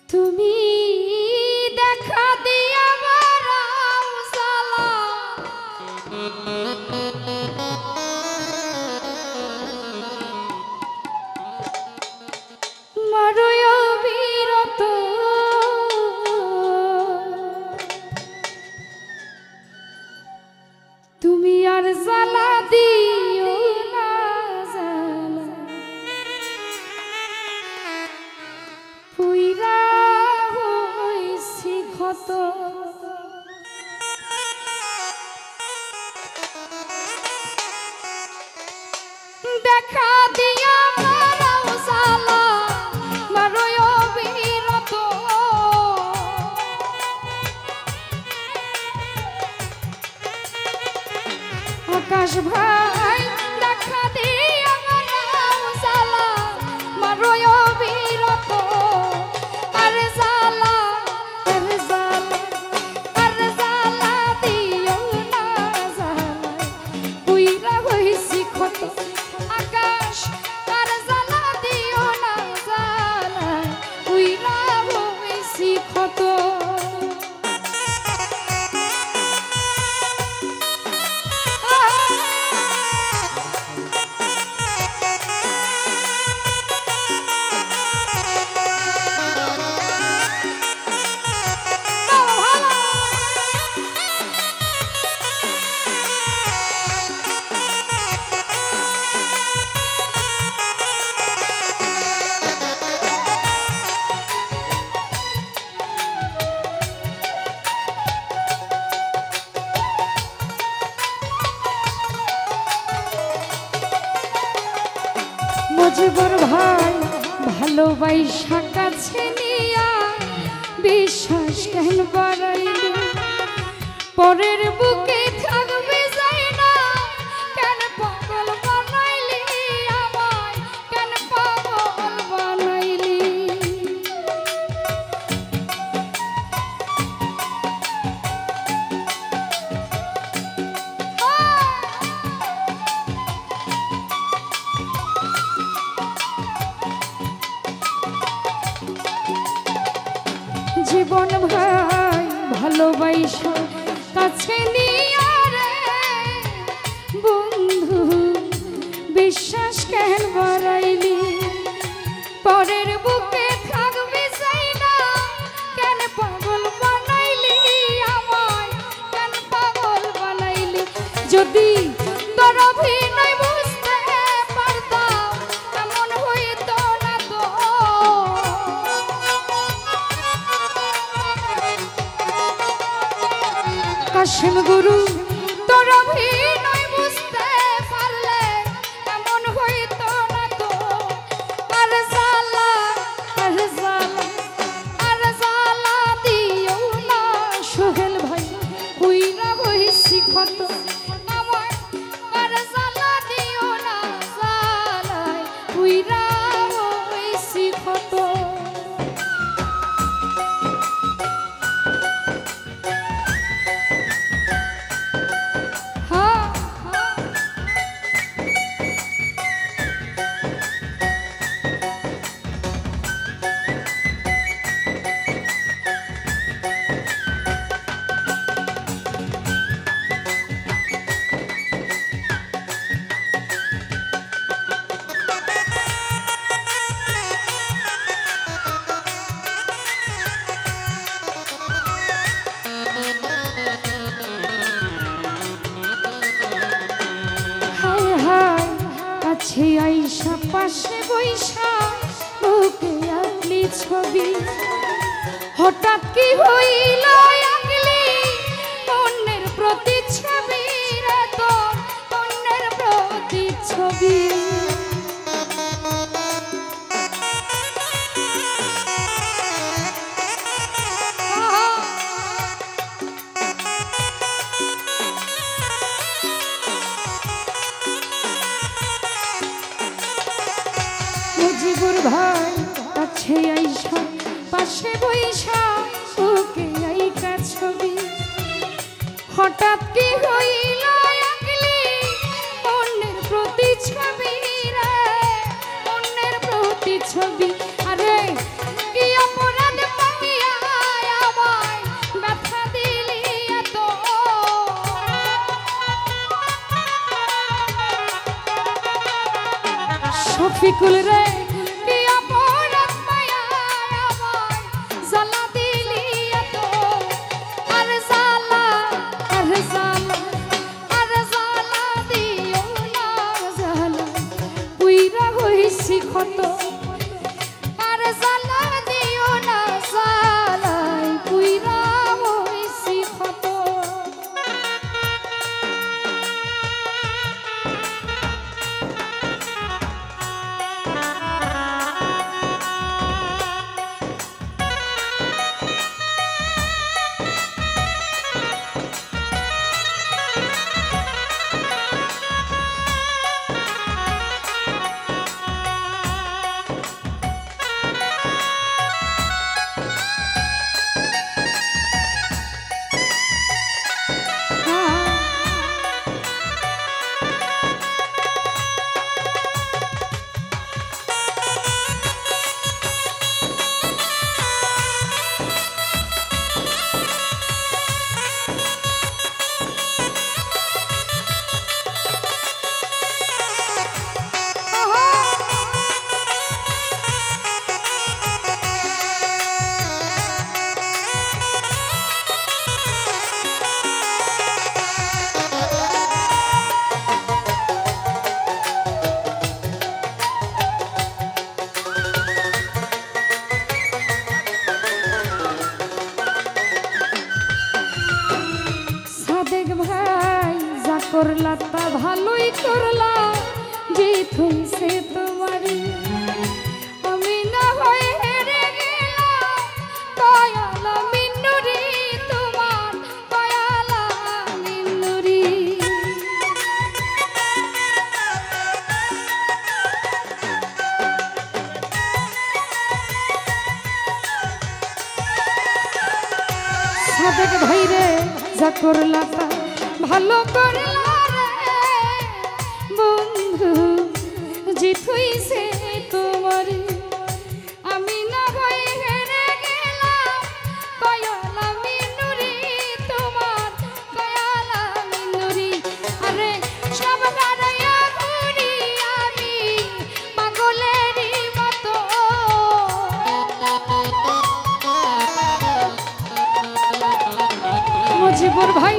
তুমি দেখা দিয়া বারাও সালা মারয় বিরত তুমি আর জ্বালা দিও না জ্বালা পুইরা হইছি ক্ষত দেখা দিয়া মারাও জ্বালা মারয় বিরত আকাশ ভাই দেখা দিয়া মারাও জ্বালা মারয় বিরত আরে জ্বালা আরে জ্বালা আরে জ্বালা দিও না জ্বালা পুইরা হইছি ক্ষত আকাশ আরে জ্বালা দিও না জ্বালা পুইরা হইছি ক্ষত মজিবর ভাই ভালোবাসা কাছে নিয়া বিশ্বাস কেন বাড়াইলি পরের বুকে থাকবে যাই না কেন পাগল বানাইলি আমায় কেন পাগল বানাইলি জীবন ভাই ভালোবাসা কাছে নিয়া রে বন্ধু বিশ্বাস কেন বাড়াইলি পরের বুকে থাকবি চাই না কেন পাগল বানাইলি আমায় কেন পাগল বানাইলি যদি তোর অভিনয় বুঝতে পারতাম এমন হইতো না তো কাশিম গুরু তোর অভিনয় বুঝতে পারলে এমন হইতো না তো আর জ্বালা আর জ্বালা আর জ্বালা দিও না সোহেল ভাই হুইরা হইছি ক্ষত আমার আর জ্বালা দিও না জ্বালায় হুইরা হইছি ক্ষত আইসা পাশে বৈশা বুকে আঁকলি ছবি হঠাৎ কি হইল আঁকলি অন্যের প্রতিচ্ছবি রে তোর অন্যের প্রতিচ্ছবি মজিবর ভাই কাছে আইসা পাশে বইসা ওকে আইকা ছবি হঠাৎ কি হইল আঁকলি অন্যের প্রতিচ্ছবি রে অন্যের প্রতিচ্ছবি আরে কি অপরাধ শফিকুল রে কি অপরাধ মায়া আমায় জ্বালা দিলি এত আর জ্বালা দিও না জ্বালা পুইরা হইছি ক্ষত আর জ্বালা দিও না জ্বালাই পুইরা হইছি ক্ষত করলা তা ভালোই করলা জিত হইছে তোমারই আমি না হয়ে হেরে গেলাম দয়ালা মিন্নুরি তোমার দয়ালা মিন্নুরি সাদেক ভাই রে যা করলা তা ভালো করলা বন্ধু জিত হইছে তোমারই আমি না হয়ে হেরে গেলাম দয়ালা মিন্নুরি তোমার দয়ালা মিন্নুরি আরে সব হারাইয়া ঘুরি আমি পাগলেরই মতো মুজিবুর ভাই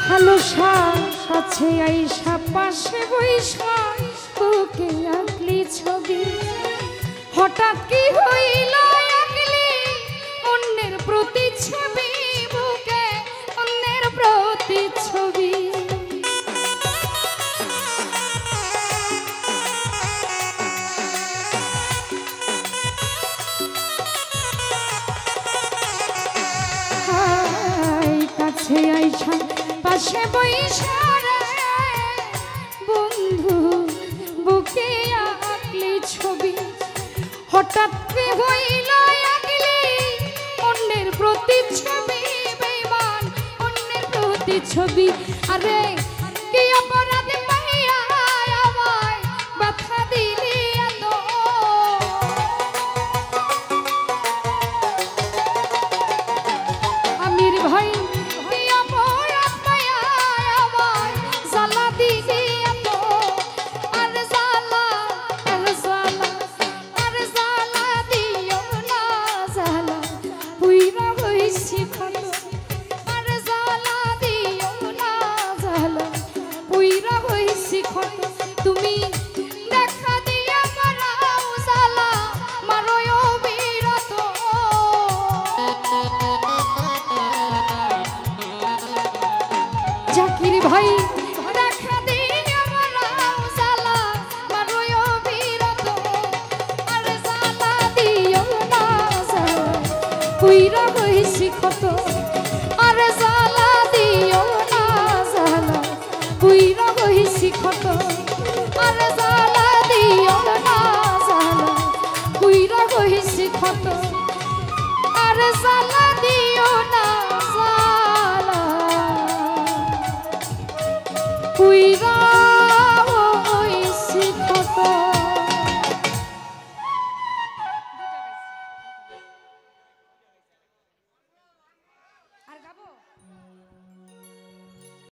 ভালো কাছে আইসা পাশে বইসা তোকে আঁকলি ছবি হঠাৎ কি হইল আঁকলি অন্যের প্রতিচ্ছবি বুকে অন্যের প্রতিচ্ছবি কাছে আইসা পাশে বইসা বন্ধু বুকে আঁকলি ছবি হঠাৎ হইল আঁকলি অন্যের ছবি বেঈমান অন্যের প্রতি ছবি আরে কি অপরাধ পাইয়া আমায় ব্যথা দিলি এত আমির ভাই কি অপরাধ পাইয়া আমায় জ্বালা দিলি এত আরে জ্বালা আরে জ্বালা আরে জ্বালা দিও না জ্বালা পুইরা হইছি কত আরে জ্বালা দিও না জ্বালা পুইরা হইছি কত তুমি দেখা দিয়া মারাও জ্বালা মারোয় বিরত জাকির ভাই দেখা দিয়া মারাও জ্বালা মারোয় বিরত আরে জ্বালা দিও না জ্বালা পুইরা